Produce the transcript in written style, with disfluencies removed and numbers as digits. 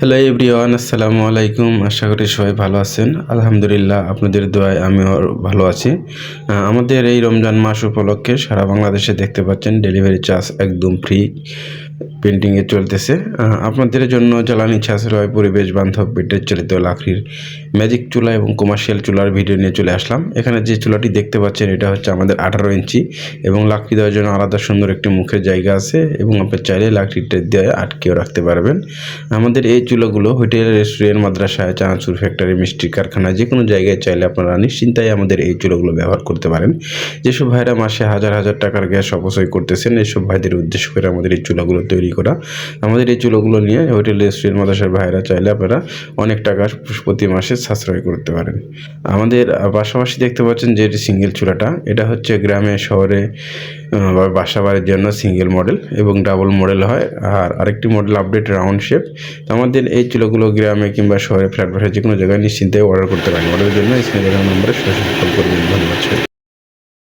Hello everyone, আসসালামু আলাইকুম। আশা করি সবাই ভালো আছেন। আলহামদুলিল্লাহ, আপনাদের দোয়ায় আমিও ভালো আছি। আমাদের এই রমজান মাস উপলক্ষে সারা বাংলাদেশে দেখতে পাচ্ছেন ডেলিভারি চার্জ একদম ফ্রি পেন্টিংয়ে চলতেছে। আপনাদের জন্য জ্বালানি সাশ্রয়, পরিবেশ বান্ধব, ব্যাটারি চালিত লাকড়ির ম্যাজিক চুলা এবং কমার্শিয়াল চুলার ভিডিও নিয়ে চলে আসলাম। এখানে যে চুলাটি দেখতে পাচ্ছেন এটা হচ্ছে আমাদের 18 ইঞ্চি এবং লাকড়ি দেওয়ার জন্য আলাদা সুন্দর একটি মুখের জায়গা আছে এবং আপনি চাইলে লাকড়িটা দিয়ে আটকেও রাখতে পারবেন। আমাদের এই চুলাগুলো হোটেল, রেস্টুরেন্ট, মাদ্রাসায়, চানাচুর ফ্যাক্টরি, মিষ্টির কারখানা যে কোনো জায়গায় চাইলে আপনারা নিশ্চিন্তায় আমাদের এই চুলাগুলো ব্যবহার করতে পারেন। যেসব ভাইরা মাসে হাজার হাজার টাকার গ্যাস অপচয় করতেছেন, এসব ভাইদের উদ্দেশ্য করে আমাদের এই চুলাগুলো তৈরি করা। আমাদের এই চুলাগুলো নিয়ে হোটেল, রেস্টুরেন্ট, মাদ্রাসার ভাইরা চাইলে আপনারা অনেক টাকা প্রতি মাসে সাশ্রয় করতে পারেন। আমাদের পাশাপাশি দেখতে পাচ্ছেন যে সিঙ্গেল চুলাটা, এটা হচ্ছে গ্রামে, শহরে বা বাসা বাড়ির জন্য সিঙ্গেল মডেল এবং ডাবল মডেল হয়। আর আরেকটি মডেল আপডেট রাউন্ড শেপ। আমাদের এই চুলাগুলো গ্রামে কিংবা শহরে, ফ্ল্যাট বাসায় যে কোনো জায়গায় নিশ্চিন্তে অর্ডার করতে পারেন। অর্ডারের জন্য স্ক্রিনে দেওয়া নম্বরে সরাসরি কল করবেন। ধন্যবাদ।